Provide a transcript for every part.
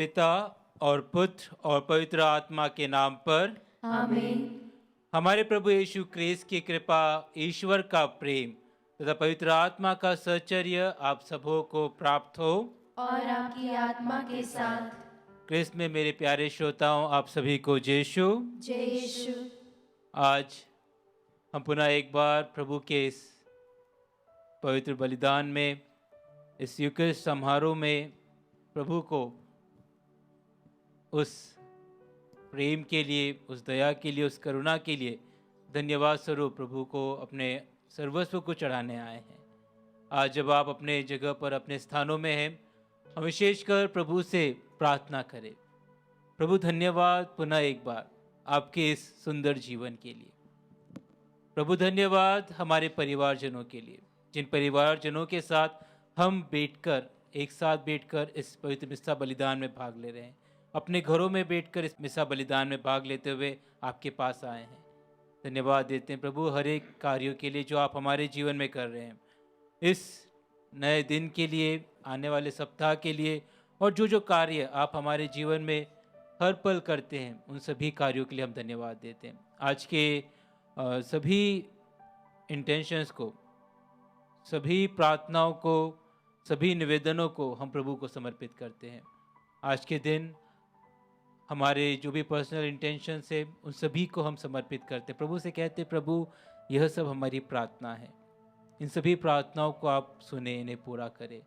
पिता और पुत्र और पवित्र आत्मा के नाम पर आमीन। हमारे प्रभु यीशु क्रिस्त की कृपा, ईश्वर का प्रेम तथा पवित्र आत्मा का सहचर्य आप सबों को प्राप्त हो और आपकी आत्मा के साथ। क्रिस्त में मेरे प्यारे श्रोताओं, आप सभी को जय यीशु। जय यीशु। आज हम पुनः एक बार प्रभु के इस पवित्र बलिदान में, इस यूकरिस्ट समारोह में प्रभु को उस प्रेम के लिए, उस दया के लिए, उस करुणा के लिए धन्यवाद स्वरूप प्रभु को अपने सर्वस्व को चढ़ाने आए हैं। आज जब आप अपने जगह पर, अपने स्थानों में हैं, हम विशेषकर प्रभु से प्रार्थना करें। प्रभु धन्यवाद पुनः एक बार आपके इस सुंदर जीवन के लिए। प्रभु धन्यवाद हमारे परिवारजनों के लिए, जिन परिवारजनों के साथ हम बैठकर, एक साथ बैठकर इस पवित्र मिस्सा बलिदान में भाग ले रहे हैं। अपने घरों में बैठकर इस मिस्सा बलिदान में भाग लेते हुए आपके पास आए हैं। धन्यवाद देते हैं प्रभु हर एक कार्यों के लिए जो आप हमारे जीवन में कर रहे हैं, इस नए दिन के लिए, आने वाले सप्ताह के लिए, और जो कार्य आप हमारे जीवन में हर पल करते हैं, उन सभी कार्यों के लिए हम धन्यवाद देते हैं। आज के सभी इंटेंशंस को, सभी प्रार्थनाओं को, सभी निवेदनों को हम प्रभु को समर्पित करते हैं। आज के दिन हमारे जो भी पर्सनल इंटेंशंस है, उन सभी को हम समर्पित करते हैं। प्रभु से कहते हैं, प्रभु यह सब हमारी प्रार्थना है, इन सभी प्रार्थनाओं को आप सुने, इन्हें पूरा करें।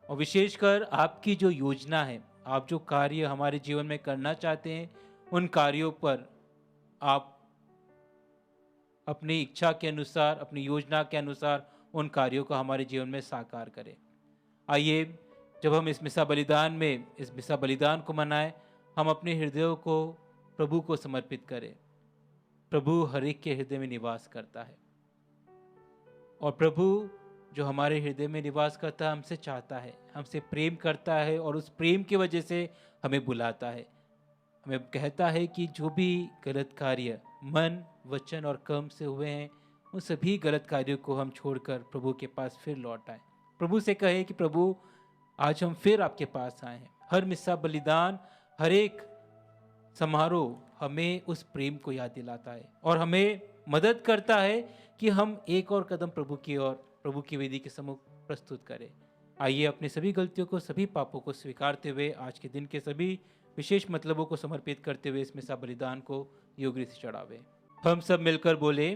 और विशेषकर आपकी जो योजना है, आप जो कार्य हमारे जीवन में करना चाहते हैं, उन कार्यों पर आप अपनी इच्छा के अनुसार, अपनी योजना के अनुसार उन कार्यों को हमारे जीवन में साकार करें। आइए, जब हम इस मिस्सा बलिदान में, इस मिस्सा बलिदान को मनाएं, हम अपने हृदयों को प्रभु को समर्पित करें। प्रभु हर एक के हृदय में निवास करता है, और प्रभु जो हमारे हृदय में निवास करता है, हमसे चाहता है, हमसे प्रेम करता है, और उस प्रेम की वजह से हमें बुलाता है। हमें कहता है कि जो भी गलत कार्य मन, वचन और कर्म से हुए हैं, उन सभी गलत कार्यों को हम छोड़कर प्रभु के पास फिर लौट आए। प्रभु से कहे कि प्रभु आज हम फिर आपके पास आए हैं। हर मिस्सा बलिदान, हर एक समारोह हमें उस प्रेम को याद दिलाता है और हमें मदद करता है कि हम एक और कदम प्रभु की ओर, प्रभु की वेदी के सम्मुख प्रस्तुत करें। आइए, अपनी सभी गलतियों को, सभी पापों को स्वीकारते हुए, आज के दिन के सभी विशेष मतलबों को समर्पित करते हुए इस मिस्सा बलिदान को योग्य से चढ़ावे। हम सब मिलकर बोले,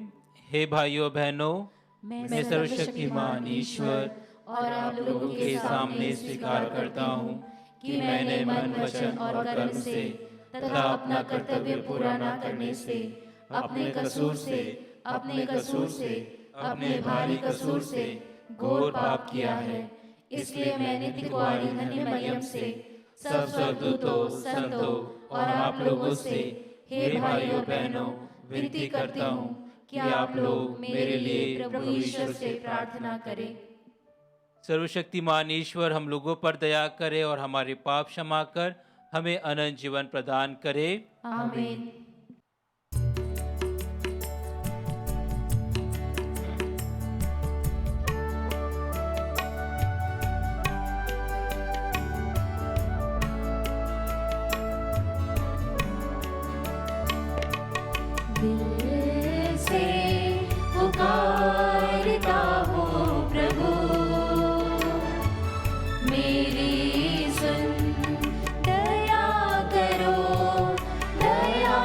हे भाइयों बहनों, मैं सर्वशक्तिमान ईश्वर और आप लोगों के सामने स्वीकार करता हूँ कि मैंने मन, वचन और कर्म से तथा अपना कर्तव्य पूरा न करने से, अपने कसूर से, अपने भारी कसूर से घोर पाप किया है। इसलिए मैंने तिकुआरी धन्य मरियम से, सब स्वर्गदूतों, संतों और आप लोगों से, हे भाइयों बहनों, विनती करता हूँ कि आप लोग मेरे लिए प्रभु ईश्वर से प्रार्थना करें। सर्वशक्तिमान ईश्वर हम लोगों पर दया करे और हमारे पाप क्षमा कर हमें अनंत जीवन प्रदान करे। आमीन। दिल से पुकारता हूँ प्रभु, मेरी सुन, दया करो, दया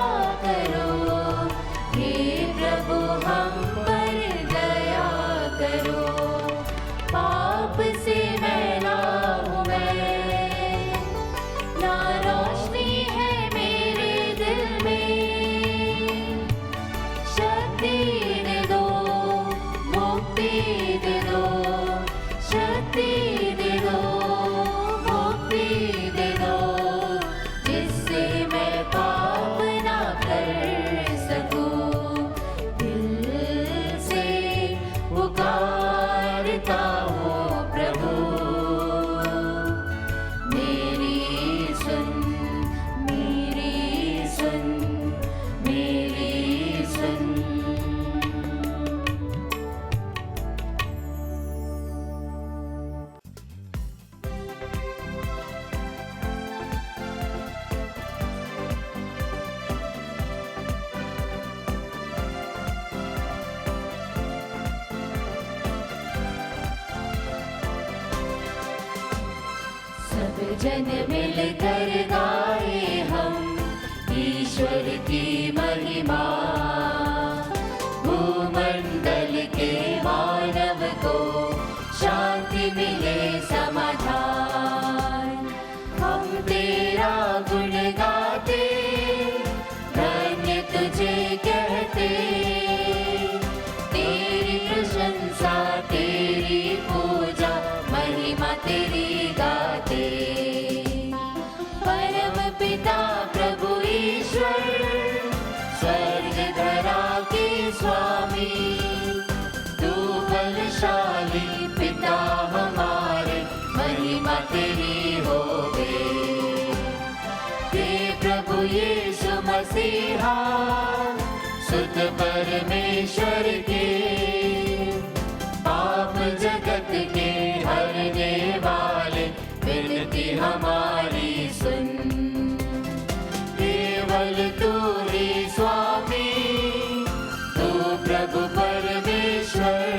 जन मिलकर गाए हम ईश्वर की महिमा। भूमंडल के मानव को शांति मिले समाधान। हम तेरा गुण गाते धन्य तुझे कहते, तेरी प्रशंसा तेरी पूजा महिमा तेरी गाते। परम पिता प्रभु ईश्वर स्वर्ग धरा के स्वामी, तू बलशाली पिता हमारे महिमा तेरी होवे। हे प्रभु यीशु मसीहा सुत परमेश्वर के, पाप जगत के हरने वाले विनती हमारी सुन। केवल तू ही स्वामी, तू प्रभु परमेश्वर,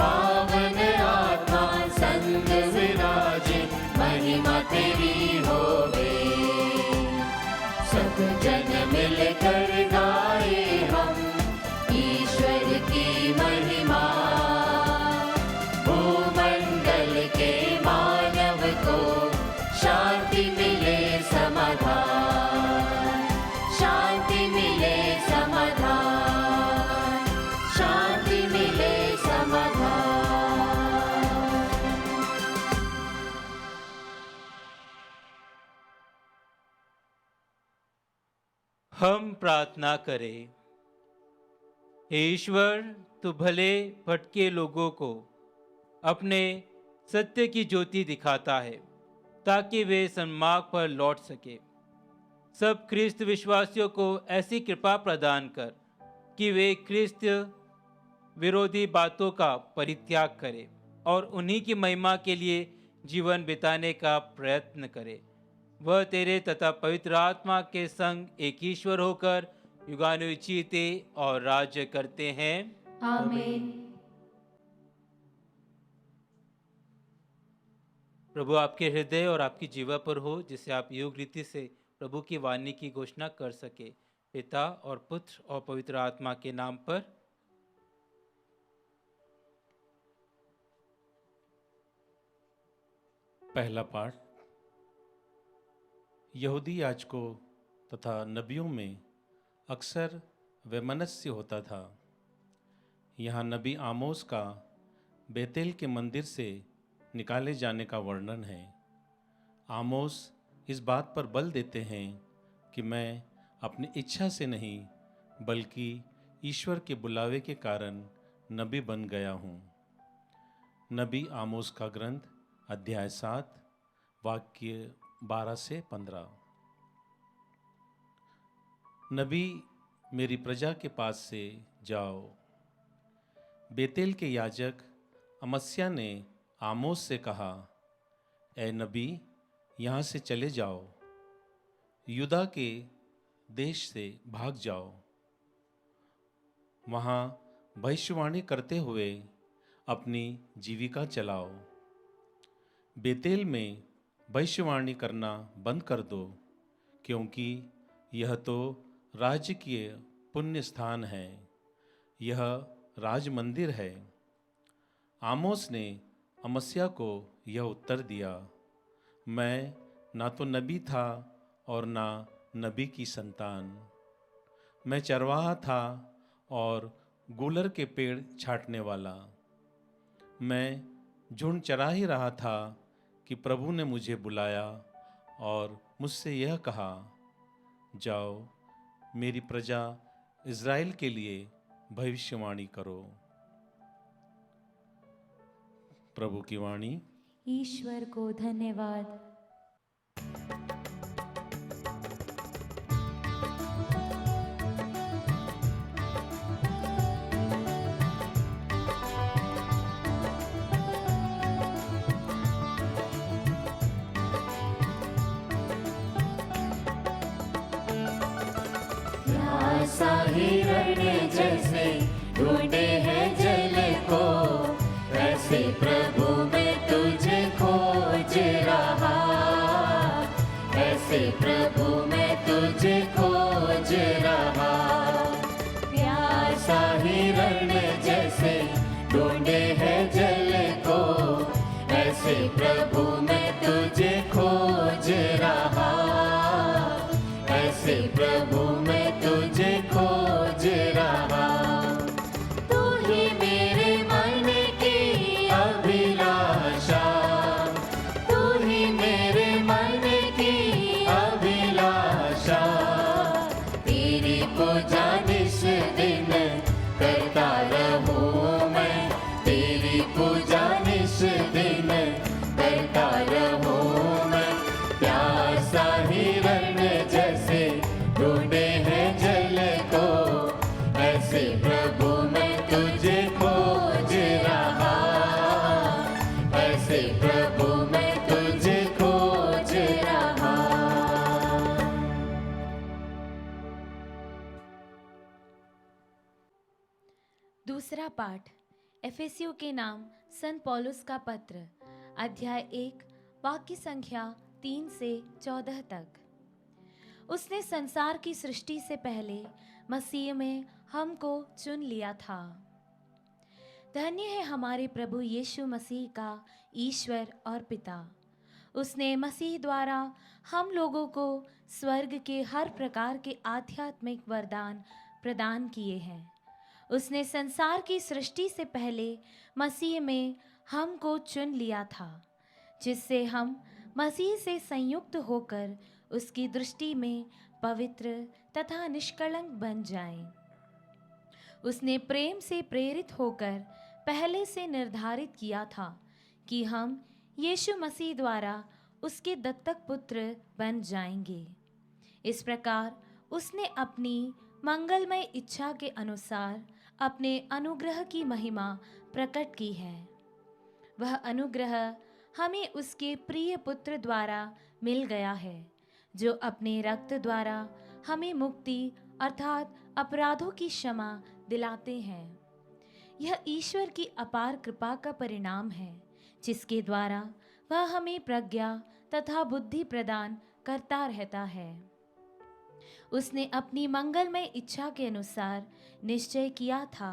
पावन आत्मा संग विराजे महिमा तेरी होवे। सब जन मिलकर गाए हम ईश्वर की महिमा। भूमंडल के मानव को शांति मिले समाधान, शांति मिले समाधान, शांति मिले समाधान। हम प्रार्थना करें। हे ईश्वर, तू भले भटके लोगों को अपने सत्य की ज्योति दिखाता है ताकि वे सन्मार्ग पर लौट सके। सब ख्रिस्त विश्वासियों को ऐसी कृपा प्रदान कर कि वे ख्रिस्त विरोधी बातों का परित्याग करें और उन्हीं की महिमा के लिए जीवन बिताने का प्रयत्न करें। वह तेरे तथा पवित्र आत्मा के संग एक ईश्वर होकर युगानुयुग जीते और राज्य करते हैं। आमीन। प्रभु आपके हृदय और आपकी जीवा पर हो, जिससे आप योग रीति से प्रभु की वाणी की घोषणा कर सके। पिता और पुत्र और पवित्र आत्मा के नाम पर। पहला पाठ। यहूदी याजकों तथा नबियों में अक्सर वैमनस्य होता था। यहाँ नबी आमोस का बेतेल के मंदिर से निकाले जाने का वर्णन है। आमोस इस बात पर बल देते हैं कि मैं अपनी इच्छा से नहीं बल्कि ईश्वर के बुलावे के कारण नबी बन गया हूँ। नबी आमोस का ग्रंथ अध्याय 7 वाक्य 12 से 15। नबी मेरी प्रजा के पास से जाओ। बेतेल के याजक अमस्या ने आमोस से कहा, ए नबी, यहाँ से चले जाओ, यूदा के देश से भाग जाओ। वहाँ भविष्यवाणी करते हुए अपनी जीविका चलाओ। बेतेल में भविष्यवाणी करना बंद कर दो, क्योंकि यह तो राजकीय पुण्य स्थान है, यह राज मंदिर है। आमोस ने अमस्या को यह उत्तर दिया, मैं ना तो नबी था और ना नबी की संतान। मैं चरवाहा था और गूलर के पेड़ छाटने वाला। मैं झुंड चरा ही रहा था कि प्रभु ने मुझे बुलाया और मुझसे यह कहा, जाओ मेरी प्रजा इज़राइल के लिए भविष्यवाणी करो। प्रभु की वाणी। ईश्वर को धन्यवाद। हिरण जैसे ढूंढे हैं जल को, ऐसे प्रभु मैं तुझे खोज रहा प्रभु मैं तुझे खोज रहा। प्यासा हिरण जैसे ढूंढे है जल को, ऐसे प्रभु मैं तुझे खोज रहा। ऐसे प्रभु मैं तुझे खोज रहा। तू ही मेरे मन की अभिलाषा, तू ही मेरे मन की अभिलाषा। तेरी पूजा निस दिन करता रहूं मैं, तेरी पूजा निस दिन करता रहूं मैं। प्यासा हिरण जैसे ढूंढे हैं जल को, ऐसे प्रभु मैं तुझे खोज रहा। ऐसे प्रभु मैं तुझे खोज रहा। दूसरा पाठ एफेसियों के नाम संत पौलुस का पत्र, अध्याय 1, वाक्य संख्या 3 से 14 तक। उसने संसार की सृष्टि से पहले मसीह में हमको चुन लिया था। धन्य है हमारे प्रभु यीशु मसीह का ईश्वर और पिता। उसने मसीह द्वारा हम लोगों को स्वर्ग के हर प्रकार के आध्यात्मिक वरदान प्रदान किए हैं। उसने संसार की सृष्टि से पहले मसीह में हमको चुन लिया था, जिससे हम मसीह से संयुक्त होकर उसकी दृष्टि में पवित्र तथा निष्कलंक बन जाएं। उसने प्रेम से प्रेरित होकर पहले से निर्धारित किया था कि हम यीशु मसीह द्वारा उसके दत्तक पुत्र बन जाएंगे। इस प्रकार उसने अपनी मंगलमय इच्छा के अनुसार अपने अनुग्रह की महिमा प्रकट की है। वह अनुग्रह हमें उसके प्रिय पुत्र द्वारा मिल गया है, जो अपने रक्त द्वारा हमें मुक्ति अर्थात अपराधों की क्षमा दिलाते हैं। यह ईश्वर की अपार कृपा का परिणाम है, जिसके द्वारा वह हमें प्रज्ञा तथा बुद्धि प्रदान करता रहता है। उसने अपनी मंगलमय इच्छा के अनुसार निश्चय किया था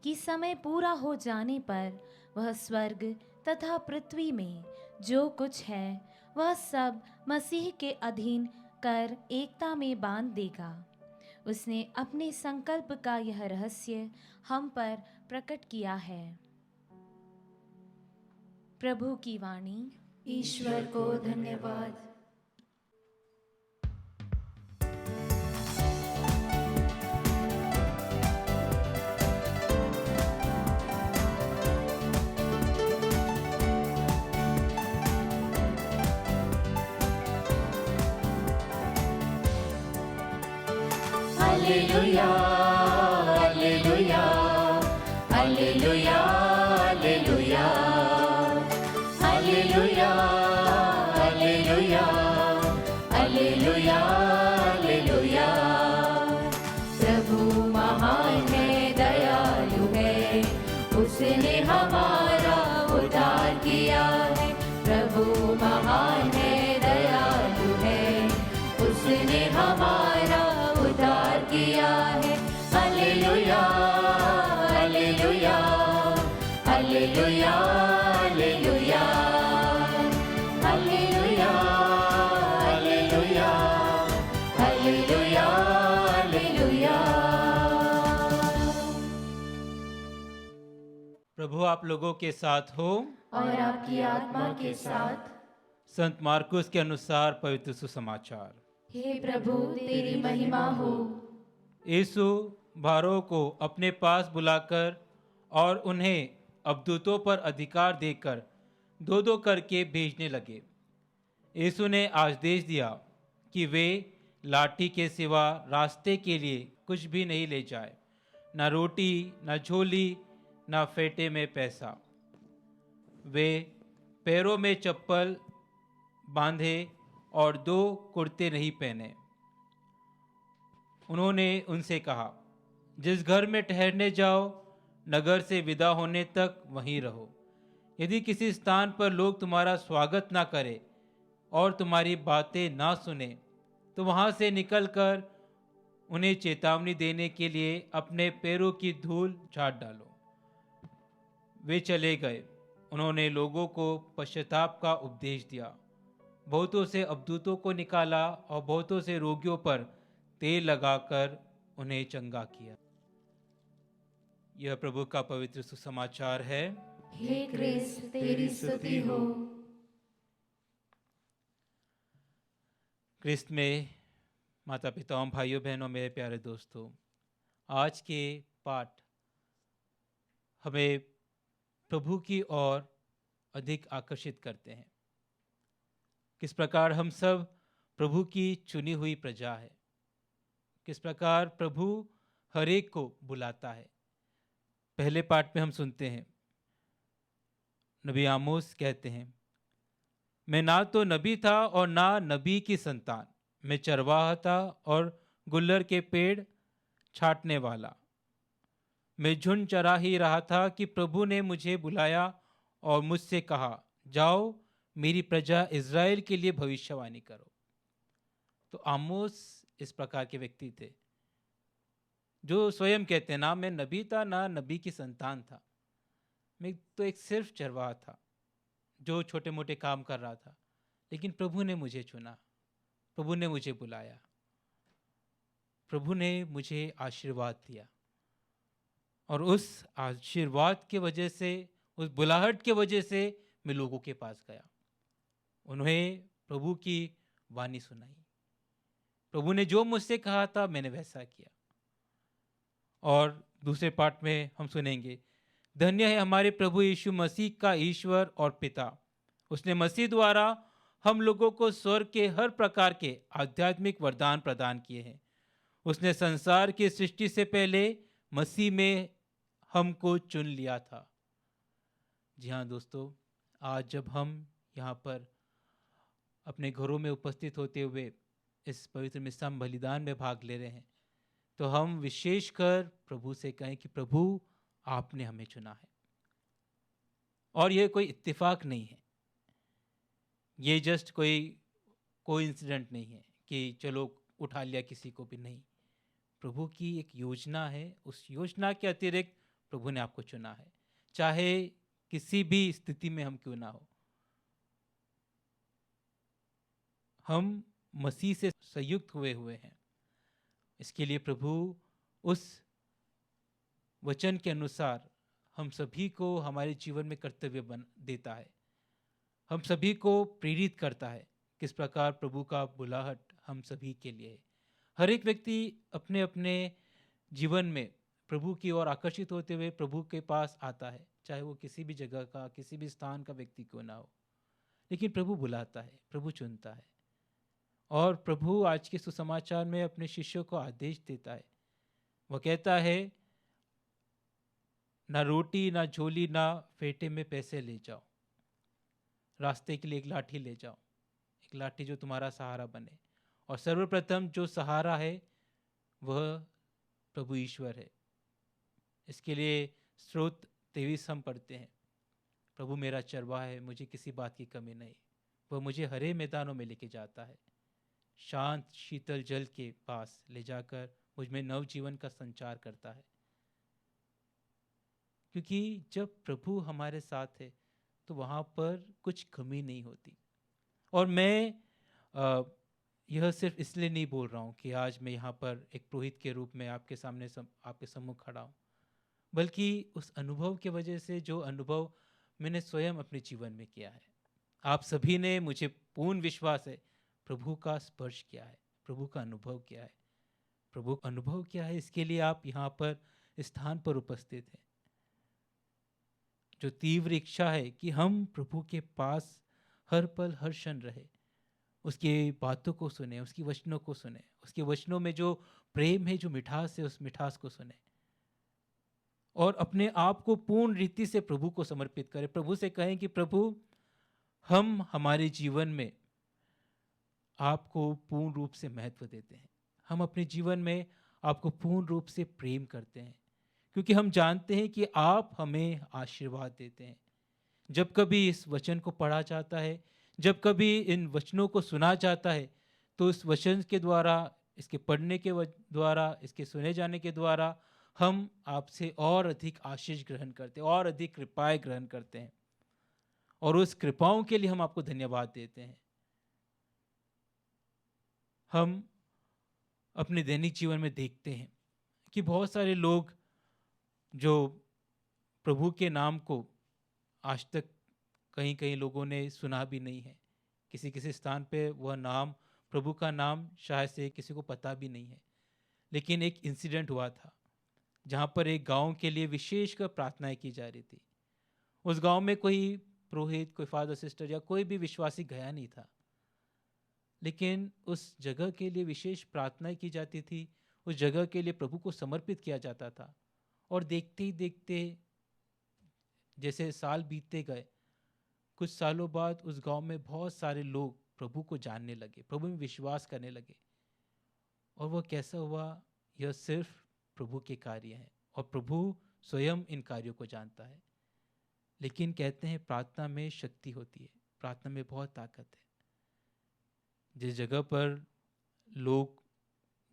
कि समय पूरा हो जाने पर वह स्वर्ग तथा पृथ्वी में जो कुछ है वह सब मसीह के अधीन कर एकता में बांध देगा। उसने अपने संकल्प का यह रहस्य हम पर प्रकट किया है। प्रभु की वाणी। ईश्वर को धन्यवाद। Hallelujah hallelujah hallelujah hallelujah hallelujah hallelujah hallelujah hallelujah. प्रभु महान है, दयालु है, उसने हमारा उद्धार किया है। प्रभु महान है, दयालु है, उसने हमारा उद्धार किया है। Hallelujah hallelujah hallelujah hallelujah hallelujah hallelujah hallelujah hallelujah. प्रभु आप लोगों के साथ हो और आपकी आत्मा के साथ। संत मार्कुस के अनुसार पवित्र सुसमाचार। हे प्रभु तेरी महिमा हो। यीशु भारों को अपने पास बुलाकर और उन्हें अबदूतों पर अधिकार देकर दो दो करके भेजने लगे। यीशु ने आदेश दिया कि वे लाठी के सिवा रास्ते के लिए कुछ भी नहीं ले जाए, न रोटी, न झोली, न फेटे में पैसा। वे पैरों में चप्पल बांधे और 2 कुर्ते नहीं पहने। उन्होंने उनसे कहा, जिस घर में ठहरने जाओ, नगर से विदा होने तक वहीं रहो। यदि किसी स्थान पर लोग तुम्हारा स्वागत ना करें और तुम्हारी बातें ना सुने, तो वहाँ से निकलकर उन्हें चेतावनी देने के लिए अपने पैरों की धूल झाड़ डालो। वे चले गए। उन्होंने लोगों को पश्चाताप का उपदेश दिया, बहुतों से अवधूतों को निकाला और बहुतों से रोगियों पर तेल लगाकर उन्हें चंगा किया। यह प्रभु का पवित्र सुसमाचार है। हे क्रिस्त तेरी स्तुति हो। क्रिस्त में माता पिताओं, भाइयों बहनों, मेरे प्यारे दोस्तों, आज के पाठ हमें प्रभु की ओर अधिक आकर्षित करते हैं। किस प्रकार हम सब प्रभु की चुनी हुई प्रजा है, किस प्रकार प्रभु हर एक को बुलाता है। पहले पाठ में हम सुनते हैं, नबी आमोस कहते हैं, मैं ना तो नबी था और ना नबी की संतान, मैं चरवाहा था और गुल्लर के पेड़ छाटने वाला। मैं झुंड चरा ही रहा था कि प्रभु ने मुझे बुलाया और मुझसे कहा, जाओ मेरी प्रजा इज़राइल के लिए भविष्यवाणी करो। तो आमोस इस प्रकार के व्यक्ति थे जो स्वयं कहते हैं, ना मैं नबी था ना नबी की संतान था, मैं तो एक सिर्फ चरवाहा था जो छोटे मोटे काम कर रहा था, लेकिन प्रभु ने मुझे चुना, प्रभु ने मुझे बुलाया, प्रभु ने मुझे आशीर्वाद दिया। और उस आशीर्वाद के वजह से, उस बुलाहट के वजह से मैं लोगों के पास गया, उन्हें प्रभु की वाणी सुनाई। प्रभु ने जो मुझसे कहा था मैंने वैसा किया। और दूसरे पाठ में हम सुनेंगे, धन्य है हमारे प्रभु यीशु मसीह का ईश्वर और पिता, उसने मसीह द्वारा हम लोगों को स्वर्ग के हर प्रकार के आध्यात्मिक वरदान प्रदान किए हैं। उसने संसार की सृष्टि से पहले मसीह में हमको चुन लिया था। जी हाँ दोस्तों, आज जब हम यहाँ पर अपने घरों में उपस्थित होते हुए इस पवित्र मिष्ठान बलिदान में भाग ले रहे हैं, तो हम विशेषकर प्रभु से कहें कि प्रभु आपने हमें चुना है। और यह कोई इत्तेफाक नहीं है, ये जस्ट कोई इंसिडेंट नहीं है कि चलो उठा लिया किसी को भी, नहीं। प्रभु की एक योजना है, उस योजना के अतिरिक्त प्रभु ने आपको चुना है, चाहे किसी भी स्थिति में हम क्यों ना हो। हम मसीह से संयुक्त हुए हैं, इसके लिए प्रभु उस वचन के अनुसार हम सभी को हमारे जीवन में कर्तव्य देता है, हम सभी को प्रेरित करता है। किस प्रकार प्रभु का बुलाहट हम सभी के लिए है। हर एक व्यक्ति अपने अपने जीवन में प्रभु की ओर आकर्षित होते हुए प्रभु के पास आता है, चाहे वो किसी भी जगह का, किसी भी स्थान का व्यक्ति क्यों ना हो, लेकिन प्रभु बुलाता है, प्रभु चुनता है। और प्रभु आज के सुसमाचार में अपने शिष्यों को आदेश देता है। वह कहता है, ना रोटी ना झोली ना फेटे में पैसे ले जाओ, रास्ते के लिए एक लाठी ले जाओ, एक लाठी जो तुम्हारा सहारा बने। और सर्वप्रथम जो सहारा है वह प्रभु ईश्वर है। इसके लिए स्रोत 23 हम पढ़ते हैं, प्रभु मेरा चरवाहा है, मुझे किसी बात की कमी नहीं, वह मुझे हरे मैदानों में लेके जाता है, शांत शीतल जल के पास ले जाकर मुझ में नव जीवन का संचार करता है। क्योंकि जब प्रभु हमारे साथ है तो वहाँ पर कुछ कमी नहीं होती। और मैं यह सिर्फ इसलिए नहीं बोल रहा हूँ कि आज मैं यहाँ पर एक पुरोहित के रूप में आपके सामने आपके सम्मुख खड़ा हूँ, बल्कि उस अनुभव के वजह से, जो अनुभव मैंने स्वयं अपने जीवन में किया है। आप सभी ने, मुझे पूर्ण विश्वास है, प्रभु का स्पर्श किया है, प्रभु का अनुभव किया है। प्रभु का अनुभव क्या है, इसके लिए आप यहाँ पर स्थान पर उपस्थित हैं। जो तीव्र इच्छा है कि हम प्रभु के पास हर पल हर क्षण रहे, उसकी बातों को सुने, उसकी वचनों को सुने, उसके वचनों में जो प्रेम है, जो मिठास है, उस मिठास को सुने और अपने आप को पूर्ण रीति से प्रभु को समर्पित करें। प्रभु से कहें कि प्रभु, हम हमारे जीवन में आपको पूर्ण रूप से महत्व देते हैं, हम अपने जीवन में आपको पूर्ण रूप से प्रेम करते हैं, क्योंकि हम जानते हैं कि आप हमें आशीर्वाद देते हैं। जब कभी इस वचन को पढ़ा जाता है, जब कभी इन वचनों को सुना जाता है, तो उस वचन के द्वारा, इसके पढ़ने के द्वारा, इसके सुने जाने के द्वारा हम आपसे और अधिक आशीष ग्रहण करते हैं, और अधिक कृपाएं ग्रहण करते हैं, और उस कृपाओं के लिए हम आपको धन्यवाद देते हैं। हम अपने दैनिक जीवन में देखते हैं कि बहुत सारे लोग जो प्रभु के नाम को आज तक कहीं कहीं लोगों ने सुना भी नहीं है, किसी किसी स्थान पे वह नाम, प्रभु का नाम शायद से किसी को पता भी नहीं है। लेकिन एक इंसिडेंट हुआ था जहाँ पर एक गांव के लिए विशेषकर प्रार्थनाएं की जा रही थी। उस गांव में कोई पुरोहित, कोई फादर सिस्टर या कोई भी विश्वासी गया नहीं था, लेकिन उस जगह के लिए विशेष प्रार्थनाएं की जाती थी, उस जगह के लिए प्रभु को समर्पित किया जाता था। और देखते ही देखते जैसे साल बीतते गए, कुछ सालों बाद उस गांव में बहुत सारे लोग प्रभु को जानने लगे, प्रभु में विश्वास करने लगे। और वह कैसा हुआ, यह सिर्फ प्रभु के कार्य हैं, और प्रभु स्वयं इन कार्यों को जानता है। लेकिन कहते हैं प्रार्थना में शक्ति होती है, प्रार्थना में बहुत ताकत है। जिस जगह पर लोग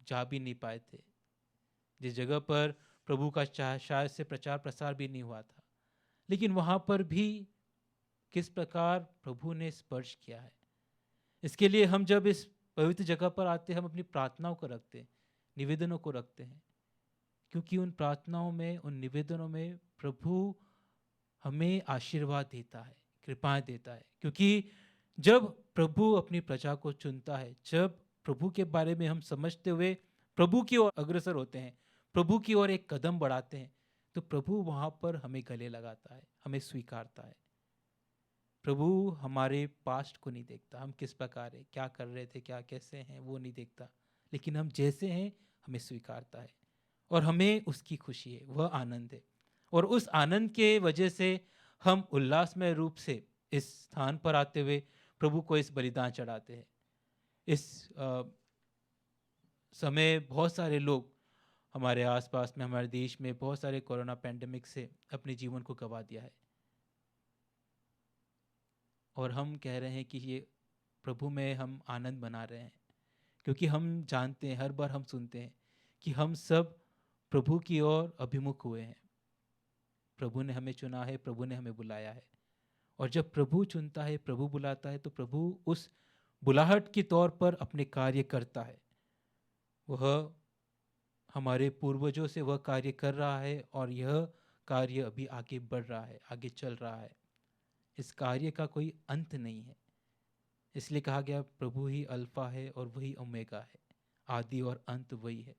जा भी नहीं पाए थे, जिस जगह पर प्रभु का शायद से प्रचार प्रसार भी नहीं हुआ था, लेकिन वहाँ पर भी किस प्रकार प्रभु ने स्पर्श किया है। इसके लिए हम जब इस पवित्र जगह पर आते हैं, हम अपनी प्रार्थनाओं को रखते हैं, निवेदनों को रखते हैं, क्योंकि उन प्रार्थनाओं में, उन निवेदनों में प्रभु हमें आशीर्वाद देता है, कृपाएं देता है। क्योंकि जब प्रभु अपनी प्रजा को चुनता है, जब प्रभु के बारे में हम समझते हुए प्रभु की ओर अग्रसर होते हैं, प्रभु की ओर एक कदम बढ़ाते हैं, तो प्रभु वहाँ पर हमें गले लगाता है, हमें स्वीकारता है। प्रभु हमारे पास्ट को नहीं देखता, हम किस प्रकार है, क्या कर रहे थे, क्या कैसे हैं, वो नहीं देखता, लेकिन हम जैसे हैं हमें स्वीकारता है, और हमें उसकी खुशी है, वह आनंद है। और उस आनंद के वजह से हम उल्लासमय रूप से इस स्थान पर आते हुए प्रभु को इस बलिदान चढ़ाते हैं। इस समय बहुत सारे लोग हमारे आसपास में, हमारे देश में बहुत सारे कोरोना पैंडेमिक से अपने जीवन को गंवा दिया है, और हम कह रहे हैं कि ये प्रभु में हम आनंद मना रहे हैं, क्योंकि हम जानते हैं, हर बार हम सुनते हैं कि हम सब प्रभु की ओर अभिमुख हुए हैं। प्रभु ने हमें चुना है, प्रभु ने हमें बुलाया है, और जब प्रभु चुनता है, प्रभु बुलाता है, तो प्रभु उस बुलाहट के तौर पर अपने कार्य करता है। वह हमारे पूर्वजों से वह कार्य कर रहा है, और यह कार्य अभी आगे बढ़ रहा है, आगे चल रहा है। इस कार्य का कोई अंत नहीं है। इसलिए कहा गया प्रभु ही अल्फा है और वही ओमेगा है, आदि और अंत वही है।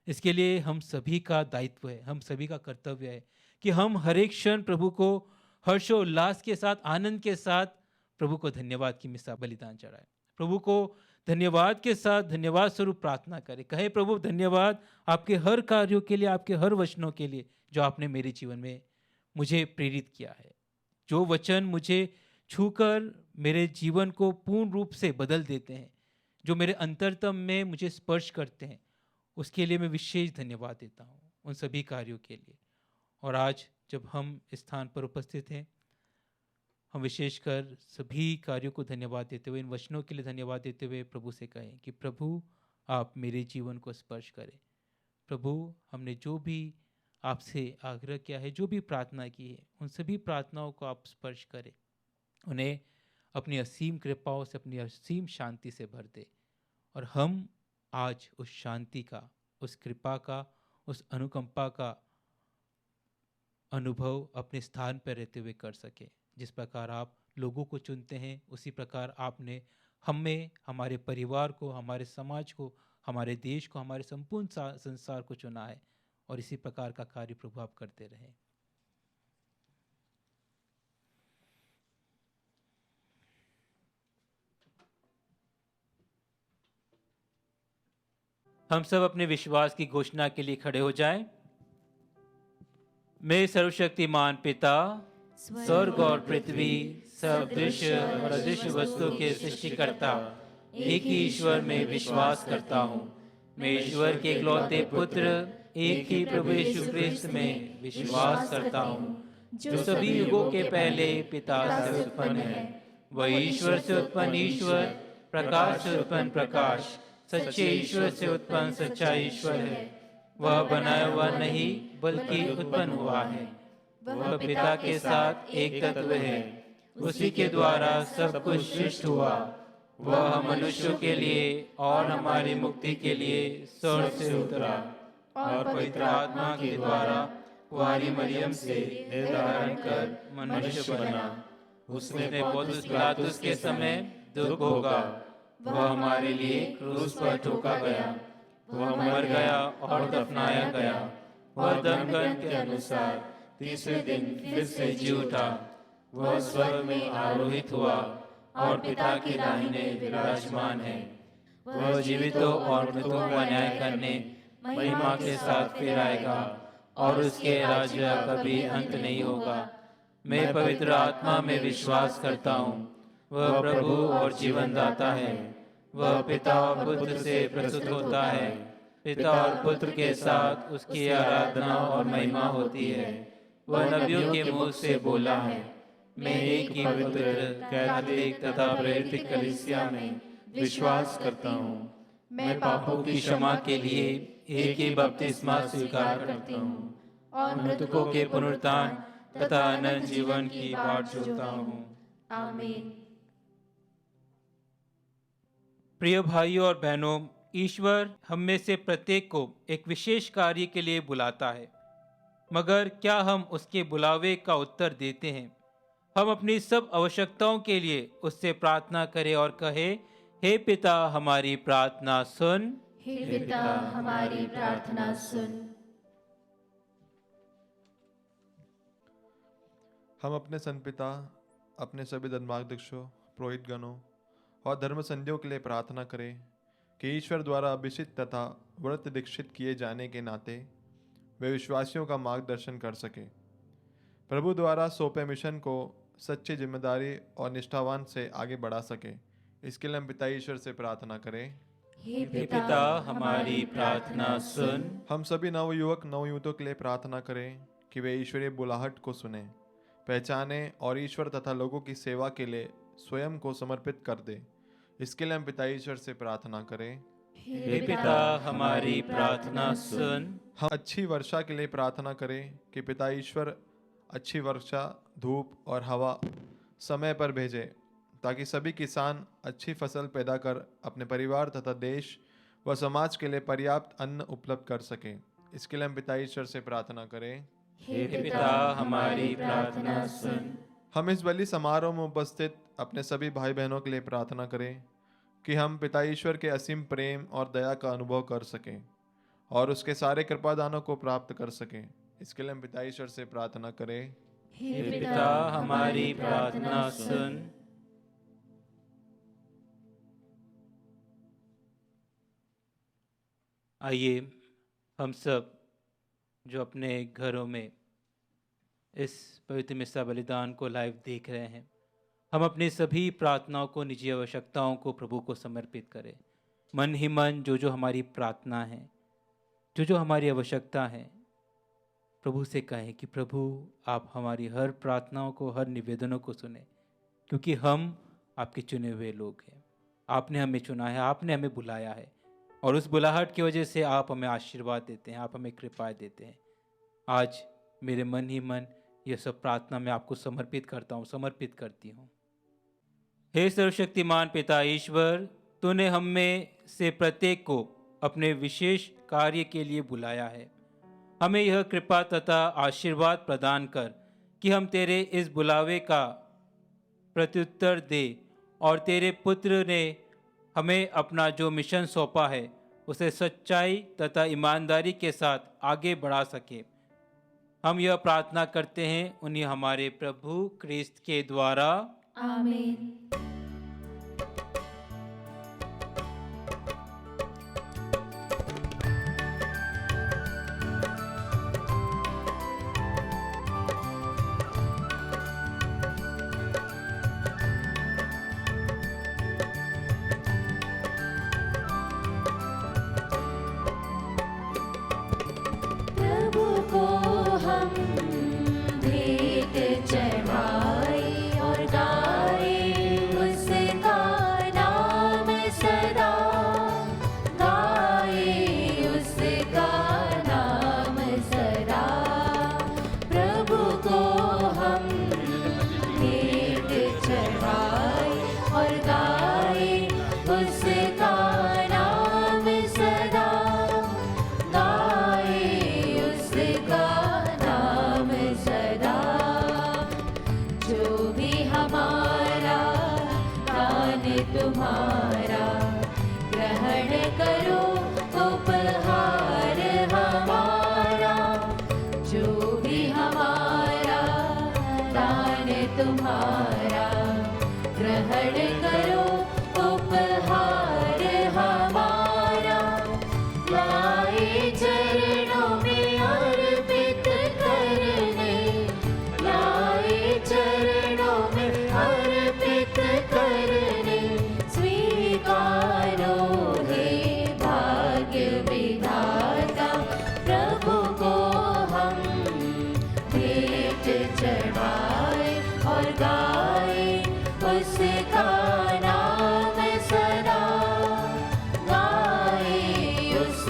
इसके लिए हम सभी का दायित्व है, हम सभी का कर्तव्य है कि हम हर एक क्षण प्रभु को हर्षोल्लास के साथ, आनंद के साथ प्रभु को धन्यवाद की मिसाल बलिदान चढ़ाए, प्रभु को धन्यवाद के साथ धन्यवाद स्वरूप प्रार्थना करें, कहे प्रभु धन्यवाद आपके हर कार्यों के लिए, आपके हर वचनों के लिए जो आपने मेरे जीवन में मुझे प्रेरित किया है, जो वचन मुझे छूकर मेरे जीवन को पूर्ण रूप से बदल देते हैं, जो मेरे अंतरतम में मुझे स्पर्श करते हैं, उसके लिए मैं विशेष धन्यवाद देता हूँ, उन सभी कार्यों के लिए। और आज जब हम इस स्थान पर उपस्थित हैं, हम विशेषकर सभी कार्यों को धन्यवाद देते हुए, इन वचनों के लिए धन्यवाद देते हुए प्रभु से कहें कि प्रभु आप मेरे जीवन को स्पर्श करें। प्रभु हमने जो भी आपसे आग्रह किया है, जो भी प्रार्थना की है, उन सभी प्रार्थनाओं को आप स्पर्श करें, उन्हें अपनी असीम कृपाओं से, अपनी असीम शांति से भर दे, और हम आज उस शांति का, उस कृपा का, उस अनुकंपा का अनुभव अपने स्थान पर रहते हुए कर सके। जिस प्रकार आप लोगों को चुनते हैं, उसी प्रकार आपने हमें, हमारे परिवार को, हमारे समाज को, हमारे देश को, हमारे संपूर्ण संसार को चुना है, और इसी प्रकार का कार्य प्रभु आप करते रहें। हम सब अपने विश्वास की घोषणा के लिए खड़े हो जाएं। मैं सर्वशक्तिमान पिता, स्वर्ग और पृथ्वी, सब दृश्य और अदृश्य वस्तु के सृष्टिकर्ता एक ही ईश्वर में विश्वास करता हूँ। मैं ईश्वर के इकलौते पुत्र, एक ही प्रभु यीशु ख्रिस्त में विश्वास करता हूँ, जो सभी युगों के पहले पिता से उत्पन्न है। वह ईश्वर से उत्पन्न ईश्वर, प्रकाश से उत्पन्न प्रकाश, सच्चे ईश्वर से उत्पन्न सच्चा ईश्वर है। वह बनाया हुआ नहीं बल्कि उत्पन्न हुआ है। वह पिता के साथ एक तत्व है। उसी के द्वारा सब कुछ सृष्टि हुआ। वह मनुष्यों के लिए और हमारी मुक्ति के लिए स्वर्ग से उतरा और पवित्र आत्मा के द्वारा कुंवारी मरियम से देह धारण कर मनुष्य बना। उसने पोंतियुस पिलातुस के समय दुख भोगा। वह हमारे लिए क्रूस पर ठोका गया। वह मर गया और दफनाया गया। वह दमकन के अनुसार तीसरे दिन फिर से जी उठा। वह स्वर्ग में आरोहित हुआ और पिता की दाहिने विराजमान है। वह जीवितों और मृतों का न्याय करने महिमा के साथ फिर आएगा और उसके राज्य का कभी अंत नहीं होगा। मैं पवित्र आत्मा में विश्वास करता हूँ। वह प्रभु और जीवन दाता है। वह पिता और पुत्र से प्रस्तुत होता है। पिता और पुत्र के साथ उसकी आराधना और महिमा होती है। वह नबियों के मुंह से बोला है। मैं एक ही पवित्र कैथोलिक तथा प्रेरित कलीसिया में विश्वास करता हूँ। मैं पापों की क्षमा के लिए एक ही बपतिस्मा स्वीकार करता हूँ और मृतकों के पुनरुत्थान तथा अनंत जीवन की बाट जोहता हूँ। आमीन। प्रिय भाइयों और बहनों, ईश्वर हम में से प्रत्येक को एक विशेष कार्य के लिए बुलाता है, मगर क्या हम उसके बुलावे का उत्तर देते हैं? हम अपनी सब आवश्यकताओं के लिए उससे प्रार्थना करें और कहें, हे पिता हमारी प्रार्थना सुन। हे पिता हमारी प्रार्थना सुन। हम अपने संत पिता, अपने सभी धर्माध्यक्षों, पुरोहितगणों और धर्म संध्यों के लिए प्रार्थना करें कि ईश्वर द्वारा अभिषिक्त तथा व्रत दीक्षित किए जाने के नाते वे विश्वासियों का मार्गदर्शन कर सके। प्रभु द्वारा सौंपे मिशन को सच्ची जिम्मेदारी और निष्ठावान से आगे बढ़ा सके। इसके लिए हम पिता ईश्वर से प्रार्थना करें। हे पिता हमारी प्रार्थना सुन। हम सभी नवयुवक नवयुवतियों के लिए प्रार्थना करें कि वे ईश्वरीय बुलाहट को सुने, पहचाने और ईश्वर तथा लोगों की सेवा के लिए स्वयं को समर्पित कर दे। इसके लिए हम पिता ईश्वर से प्रार्थना करें। हे पिता हमारी प्रार्थना सुन। हम अच्छी वर्षा के लिए प्रार्थना करें कि पिता ईश्वर अच्छी वर्षा, धूप और हवा समय पर भेजे, ताकि सभी किसान अच्छी फसल पैदा कर अपने परिवार तथा देश व समाज के लिए पर्याप्त अन्न उपलब्ध कर सकें। इसके लिए हम पिता ईश्वर से प्रार्थना करें। हे पिता हमारी प्रार्थना सुन। हम इस बलि समारोह में उपस्थित अपने सभी भाई बहनों के लिए प्रार्थना करें कि हम पिता ईश्वर के असीम प्रेम और दया का अनुभव कर सकें और उसके सारे कृपादानों को प्राप्त कर सकें। इसके लिए हम पिता ईश्वर से प्रार्थना करें। हे पिता हमारी प्रार्थना सुन। आइए हम सब जो अपने घरों में इस पवित्र मिस्सा बलिदान को लाइव देख रहे हैं, हम अपनी सभी प्रार्थनाओं को, निजी आवश्यकताओं को प्रभु को समर्पित करें। मन ही मन जो हमारी प्रार्थना है, जो हमारी आवश्यकता है, प्रभु से कहें कि प्रभु आप हमारी हर प्रार्थनाओं को, हर निवेदनों को सुने, क्योंकि हम आपके चुने हुए लोग हैं। आपने हमें चुना है, आपने हमें बुलाया है और उस बुलाहट की वजह से आप हमें आशीर्वाद देते हैं, आप हमें कृपाएं देते हैं। आज मेरे मन ही मन यह सब प्रार्थना मैं आपको समर्पित करता हूँ, समर्पित करती हूँ। हे सर्वशक्तिमान पिता ईश्वर, तूने हम में से प्रत्येक को अपने विशेष कार्य के लिए बुलाया है। हमें यह कृपा तथा आशीर्वाद प्रदान कर कि हम तेरे इस बुलावे का प्रत्युत्तर दे और तेरे पुत्र ने हमें अपना जो मिशन सौंपा है उसे सच्चाई तथा ईमानदारी के साथ आगे बढ़ा सके। हम यह प्रार्थना करते हैं उन्हीं हमारे प्रभु क्रिस्त के द्वारा। आमीन। प्रभु को हम भेंट चढ़ाए और गाए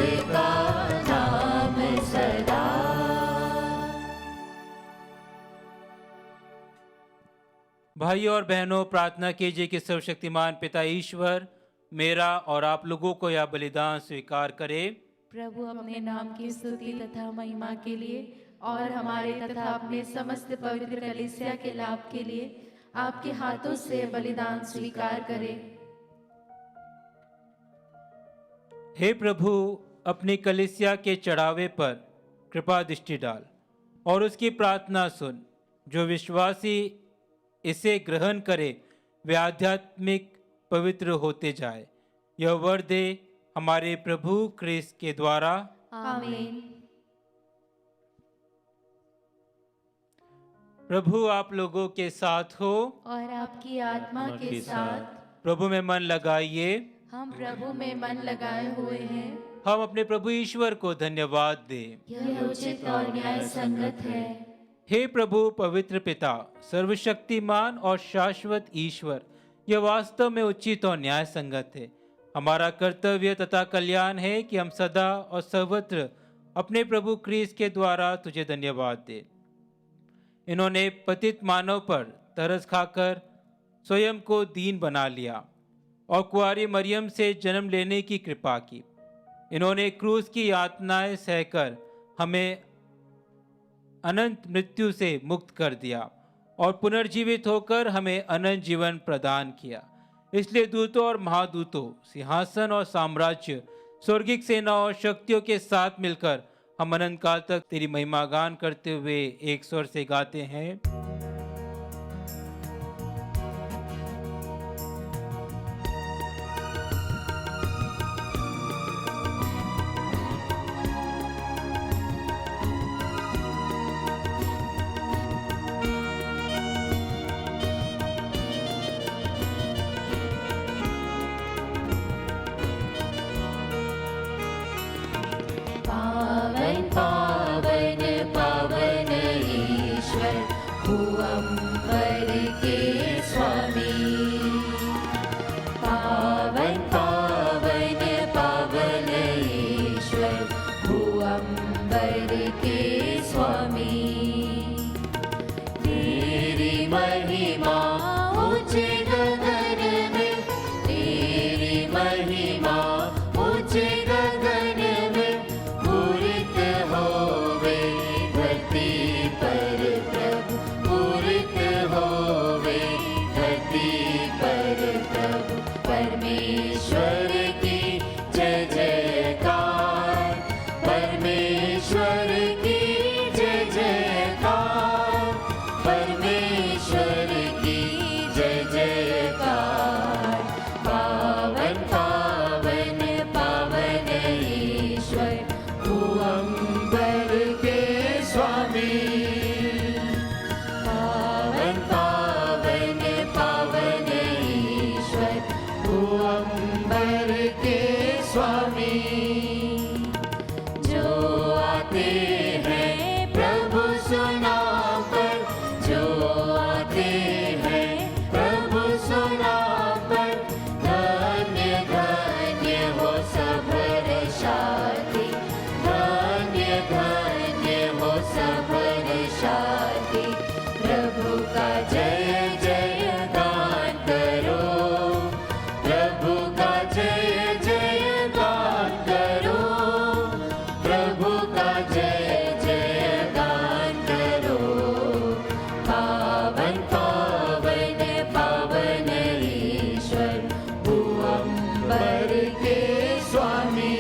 उसका नाम सदा। भाइयों और बहनों, प्रार्थना कीजिए कि सर्वशक्तिमान पिता ईश्वर मेरा और आप लोगों को यह बलिदान स्वीकार करे। प्रभु अपने नाम की स्तुति तथा महिमा के लिए और हमारे तथा अपने समस्त पवित्र कलीसिया के लाभ के लिए आपके हाथों से बलिदान स्वीकार करें। हे प्रभु, अपनी कलीसिया के चढ़ावे पर कृपा दृष्टि डाल और उसकी प्रार्थना सुन। जो विश्वासी इसे ग्रहण करे वे आध्यात्मिक पवित्र होते जाए। यह वर दे हमारे प्रभु क्रिस्त के द्वारा। आमीन। प्रभु आप लोगों के साथ हो और आपकी आत्मा के साथ। प्रभु में मन लगाइए। हम प्रभु में मन लगाए हुए हैं। हम अपने प्रभु ईश्वर को धन्यवाद दें। यह उचित और न्याय संगत है। हे प्रभु पवित्र पिता, सर्वशक्तिमान और शाश्वत ईश्वर, यह वास्तव में उचित और न्याय संगत है। हमारा कर्तव्य तथा कल्याण है कि हम सदा और सर्वत्र अपने प्रभु क्रिस्त के द्वारा तुझे धन्यवाद दें। इन्होंने पतित मानव पर तरस खाकर स्वयं को दीन बना लिया और कुंवारी मरियम से जन्म लेने की कृपा की। इन्होंने क्रूस की यातनाएं सहकर हमें अनंत मृत्यु से मुक्त कर दिया और पुनर्जीवित होकर हमें अनंत जीवन प्रदान किया। इसलिए दूतों और महादूतों, सिंहासन और साम्राज्य, स्वर्गिक सेना और शक्तियों के साथ मिलकर हम अनंत काल तक तेरी महिमा गान करते हुए एक स्वर से गाते हैं। पावन पावन पावन ईश्वर भूअंबर के स्वामी। पावन पावन पावन ईश्वर भूअंबर के स्वामी। तेरी महिमा ऊंचे गगन में, तेरी महिमा ऊंचे गगन में पूरित होवे धरती पर प्रभु, पूरित होवे धरती पर प्रभु। परमेश्वर की जय जयकार, परमेश्वर की जय जयकार, परमेश्वर की जय जयकार। पावन पावन पावन ईश्वर भूअंबर के स्वामी। पावन पावन पावन ईश्वर भूअंबर के स्वामी। जो आते हैं प्रभु सुना पर, जो आते हैं प्रभु सुना पर, धन्य धन्य हो सब शादी, धन्य धन्य हो सब शादी। प्रभु का जय जय गान करो, प्रभु का जय जय गान करो, प्रभु का जय जय गान करो। पावन पावन पावन ईश्वर भूअंबर के स्वामी।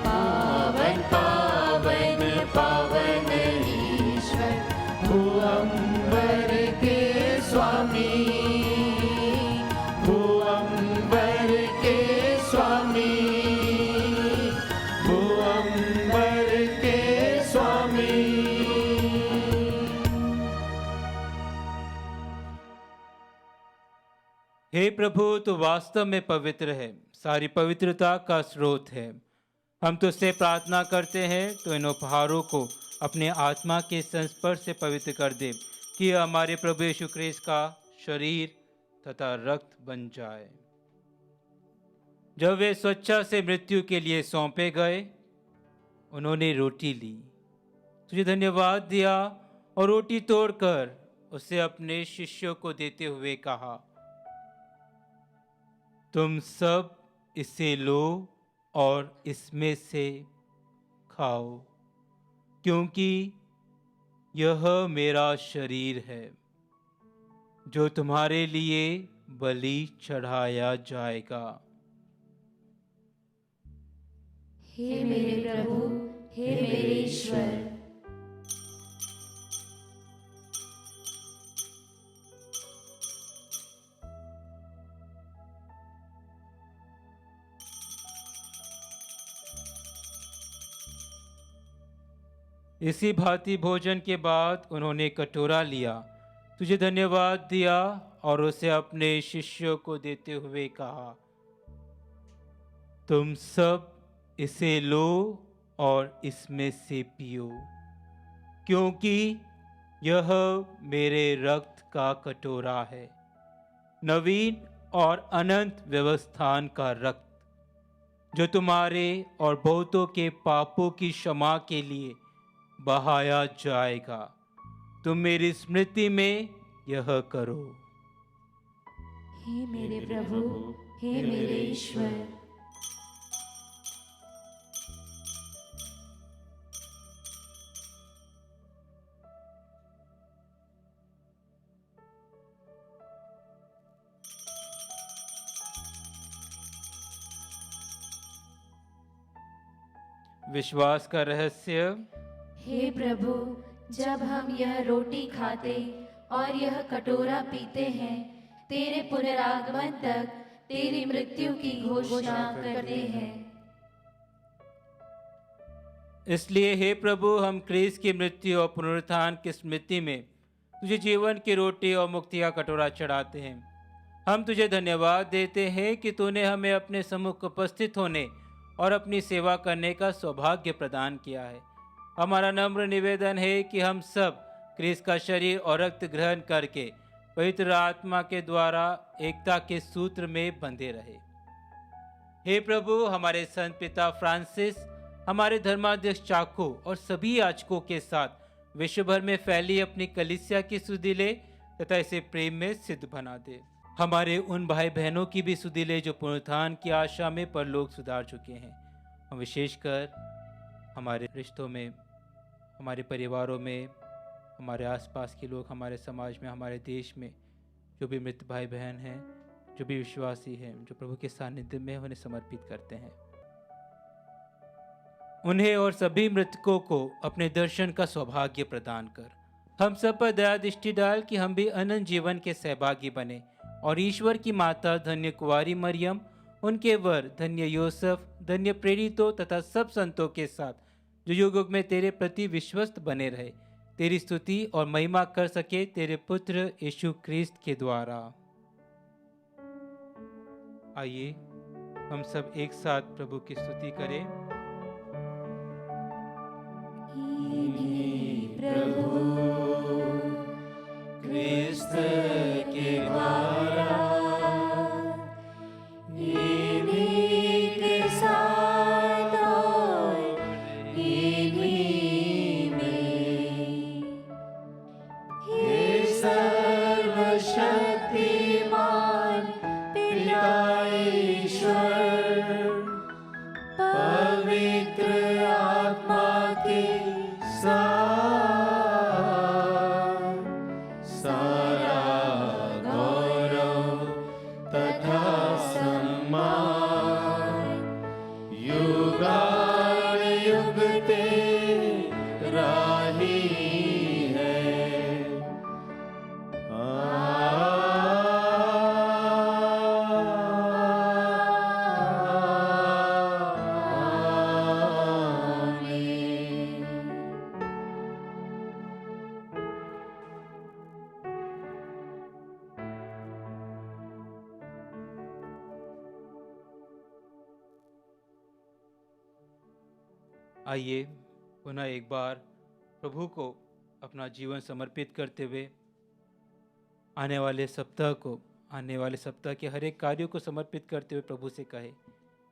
पावन पावन पावन ईश्वर भूअंबर के स्वामी, भूअंबर के स्वामी, भूअंबर के स्वामी। हे प्रभु, तू वास्तव में पवित्र है, सारी पवित्रता का स्रोत है। हम तुझसे प्रार्थना करते हैं तो इन उपहारों को अपने आत्मा के संस्पर्श से पवित्र कर दे कि यह हमारे प्रभु यीशु ख्रीस्त का शरीर तथा रक्त बन जाए। जब वे स्वेच्छा से मृत्यु के लिए सौंपे गए, उन्होंने रोटी ली, तुझे धन्यवाद दिया और रोटी तोड़कर उसे अपने शिष्यों को देते हुए कहा, तुम सब इसे लो और इसमें से खाओ, क्योंकि यह मेरा शरीर है जो तुम्हारे लिए बलि चढ़ाया जाएगा। हे मेरे प्रभु, हे मेरे ईश्वर। इसी भांति भोजन के बाद उन्होंने कटोरा लिया, तुझे धन्यवाद दिया और उसे अपने शिष्यों को देते हुए कहा, तुम सब इसे लो और इसमें से पियो, क्योंकि यह मेरे रक्त का कटोरा है, नवीन और अनंत व्यवस्थान का रक्त, जो तुम्हारे और बहुतों के पापों की क्षमा के लिए बहाया जाएगा। तुम मेरी स्मृति में यह करो। हे मेरे प्रभु, हे मेरे ईश्वर। विश्वास का रहस्य। हे प्रभु, जब हम यह रोटी खाते और यह कटोरा पीते हैं, तेरे पुनरागमन तक तेरी मृत्यु की घोषणा करते हैं। इसलिए हे प्रभु, हम क्रिस्त की मृत्यु और पुनरुत्थान की स्मृति में तुझे जीवन की रोटी और मुक्ति का कटोरा चढ़ाते हैं। हम तुझे धन्यवाद देते हैं कि तूने हमें अपने सम्मुख उपस्थित होने और अपनी सेवा करने का सौभाग्य प्रदान किया है। हमारा नम्र निवेदन है कि हम सब क्रिस्त का शरीर और रक्त ग्रहण करके पवित्र आत्मा के द्वारा एकता के सूत्र में बंधे रहे। हे प्रभु, हमारे संत पिता फ्रांसिस, हमारे धर्माध्यक्ष चाको और सभी याजकों के साथ विश्व भर में फैली अपनी कलीसिया की सुधि ले तथा इसे प्रेम में सिद्ध बना दे। हमारे उन भाई बहनों की भी सुधि ले जो पुनरुत्थान की आशा में परलोक सुधार चुके हैं। हम विशेषकर हमारे रिश्तों में, हमारे परिवारों में, हमारे आसपास के लोग, हमारे समाज में, हमारे देश में जो भी मृत भाई बहन हैं, जो भी विश्वासी हैं, जो प्रभु के सानिध्य में उन्हें समर्पित करते हैं, उन्हें और सभी मृतकों को अपने दर्शन का सौभाग्य प्रदान कर हम सब पर दया दृष्टि डाल कि हम भी अनंत जीवन के सहभागी बने और ईश्वर की माता धन्य कुंवारी मरियम, उनके वर धन्य योसेफ, धन्य प्रेरितों तथा सब संतों के साथ जो युग युग में तेरे प्रति विश्वस्त बने रहे, तेरी स्तुति और महिमा कर सके तेरे पुत्र यीशु क्रिस्त के द्वारा। आइए हम सब एक साथ प्रभु की स्तुति करें। प्रभु क्रिस्त के द्वारा इन्हीं के साथ और इन्हीं में हे सर्वशक्तिमान पिता ईश्वर, पवित्र आत्मा के सारा गौरव तथा सम्मान युगानुयुग तेरा ही है। आइए पुनः एक बार प्रभु को अपना जीवन समर्पित करते हुए आने वाले सप्ताह के हर एक कार्यों को समर्पित करते हुए प्रभु से कहे,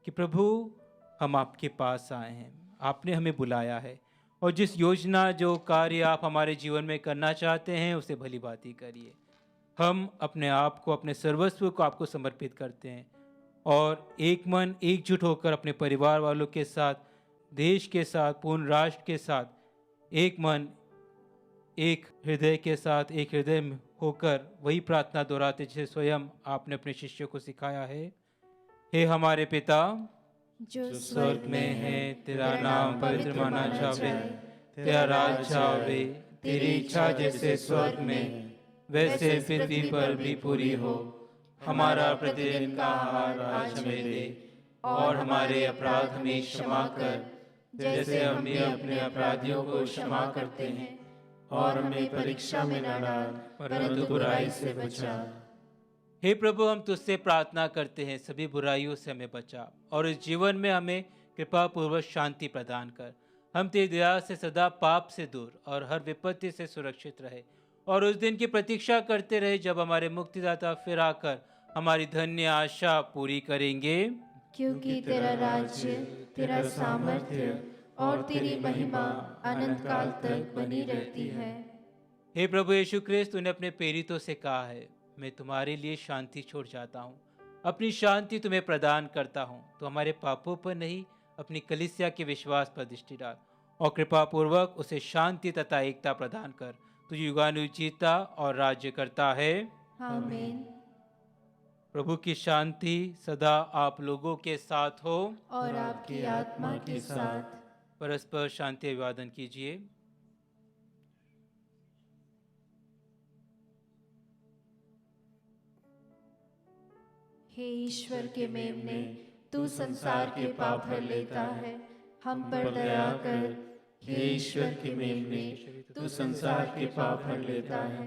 कि प्रभु हम आपके पास आए हैं, आपने हमें बुलाया है और जिस योजना जो कार्य आप हमारे जीवन में करना चाहते हैं उसे भली भांति करिए। हम अपने आप को, अपने सर्वस्व को आपको समर्पित करते हैं और एक मन एकजुट होकर अपने परिवार वालों के साथ, देश के साथ, पूर्ण राष्ट्र के साथ एक मन एक हृदय के साथ, एक हृदय में होकर वही प्रार्थना दोहराते जिसे स्वयं आपने अपने शिष्यों को सिखाया है। हे हमारे पिता जो स्वर्ग में है, तेरा नाम पवित्र माना जावे, तेरा राज्य आवे, तेरी इच्छा जैसे स्वर्ग में वैसे पृथ्वी पर भी पूरी हो। हमारा प्रतिदिन का आहार आज हमें दे और हमारे अपराध हमें क्षमा कर जैसे हम भी अपने अपराधियों को क्षमा करते हैं, और हमें परीक्षा में न डाल परंतु बुराई से बचा। हे प्रभु, हम तुझसे प्रार्थना करते हैं सभी बुराइयों से हमें बचा और इस जीवन में हमें कृपा पूर्वक शांति प्रदान कर। हम तेरी दया से सदा पाप से दूर और हर विपत्ति से सुरक्षित रहे और उस दिन की प्रतीक्षा करते रहे जब हमारे मुक्तिदाता फिर आकर हमारी धन्य आशा पूरी करेंगे। क्योंकि तेरा राज्य, तेरा सामर्थ्य और तेरी महिमा अनंत काल तक बनी रहती है। हे प्रभु यीशु क्रिस्त, तूने अपने प्रेरितों से कहा है, मैं तुम्हारे लिए शांति छोड़ जाता हूँ, अपनी शांति तुम्हें प्रदान करता हूँ। तो हमारे पापों पर नहीं, अपनी कलीसिया के विश्वास पर दृष्टि डाल और कृपा पूर्वक उसे शांति तथा एकता प्रदान कर। तू युगानुयुग जीता और राज्य करता है। आमीन। प्रभु की शांति सदा आप लोगों के साथ हो और आपकी आत्मा के साथ। परस्पर शांति अभिवादन कीजिए। हे ईश्वर के मेमने, तू संसार के पाप हर लेता है, हम पर दया कर। हे ईश्वर के मेमने, तू संसार के पाप हर लेता है,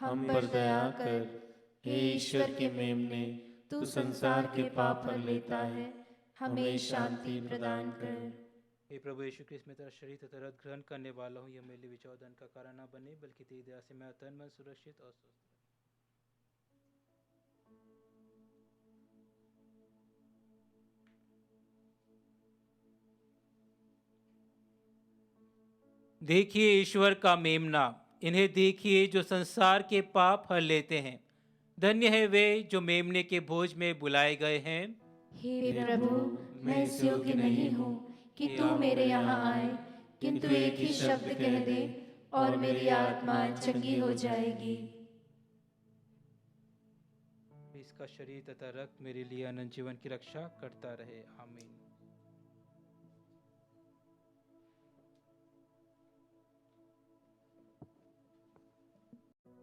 हम पर दया कर। हे ईश्वर के मेमने, तू संसार के पाप हर लेता है, हमें शांति प्रदान कर। हे प्रभु यीशु क्रिस्त, मैं तेरा शरीर तथा रक्त ग्रहण करने वाला हूँ, यह मेरे लिए विचौदन का कारण न बने, बल्कि तेरी दया से मैं तन मन सुरक्षित और स्वस्थ। देखिए ईश्वर का मेमना, इन्हें देखिए जो संसार के पाप हर लेते हैं। धन्य है वे जो मेमने के भोज में बुलाए गए हैं। हे प्रभु, मैं इस योग्य नहीं हूँ कि तू मेरे यहाँ आए, किंतु एक ही शब्द कह दे और मेरी आत्मा चंगी हो जाएगी। इसका शरीर तथा रक्त मेरे लिए अनंत जीवन की रक्षा करता रहे। आमीन।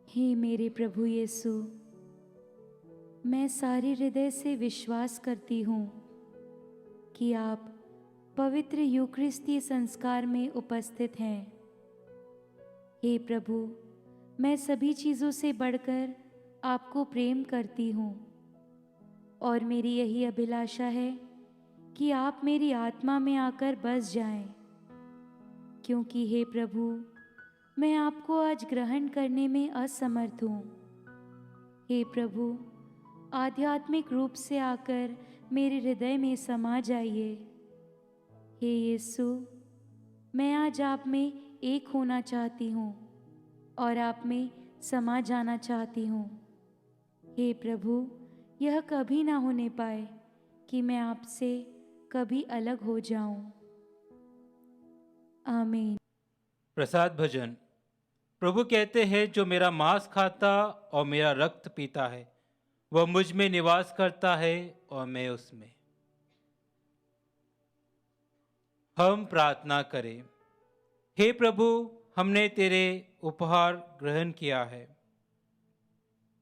हे मेरे प्रभु यीशु, मैं सारे हृदय से विश्वास करती हूँ कि आप पवित्र यूक्रिस्तीय संस्कार में उपस्थित हैं। हे प्रभु, मैं सभी चीज़ों से बढ़कर आपको प्रेम करती हूँ और मेरी यही अभिलाषा है कि आप मेरी आत्मा में आकर बस जाएं, क्योंकि हे प्रभु, मैं आपको आज ग्रहण करने में असमर्थ हूँ। हे प्रभु, आध्यात्मिक रूप से आकर मेरे हृदय में समा जाइए। हे यीशु, मैं आज आप में एक होना चाहती हूँ और आप में समा जाना चाहती हूँ। हे प्रभु, यह कभी ना होने पाए कि मैं आपसे कभी अलग हो जाऊं। आमीन। प्रसाद भजन। प्रभु कहते हैं, जो मेरा मांस खाता और मेरा रक्त पीता है वह मुझ में निवास करता है और मैं उसमें। हम प्रार्थना करें। हे प्रभु, हमने तेरे उपहार ग्रहण किया है।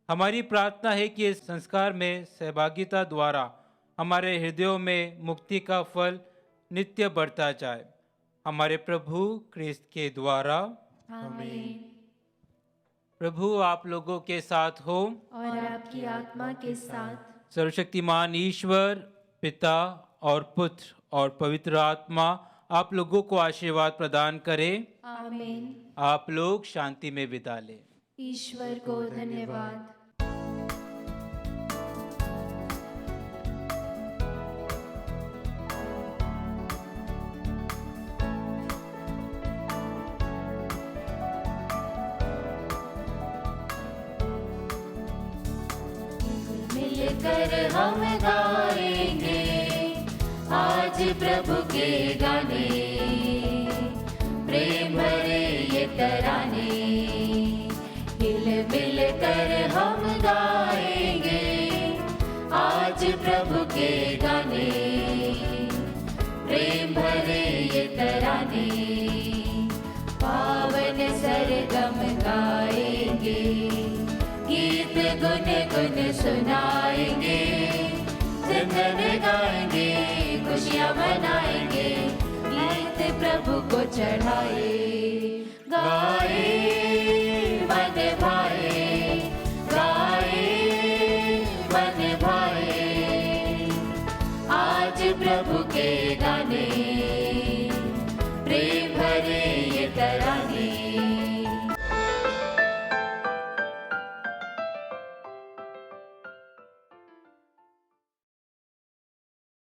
हमारी प्रार्थना है कि इस संस्कार में सहभागिता द्वारा हमारे हृदयों में मुक्ति का फल नित्य बढ़ता जाए। हमारे प्रभु क्रिस्त के द्वारा। आमीन। प्रभु आप लोगों के साथ हो और आपकी आत्मा के साथ। सर्वशक्तिमान ईश्वर पिता और पुत्र और पवित्र आत्मा आप लोगों को आशीर्वाद प्रदान करे। आमीन। आप लोग शांति में बिता लें। ईश्वर को धन्यवाद। मिलकर हम गाएंगे आज प्रभु के गाने, प्रेम भरे ये तराने। हिल मिल कर हम गाएंगे आज प्रभु के गाने, प्रेम भरे ये तराने। पावन सरगम गाएंगे, गीत गुन गुन सुनाएंगे, जिंदन गाएंगे, खुशियाँ मनाएंगे, गीत प्रभु को चढ़ाए। गाए मन भाए, गाए मन भाए आज प्रभु के गाने।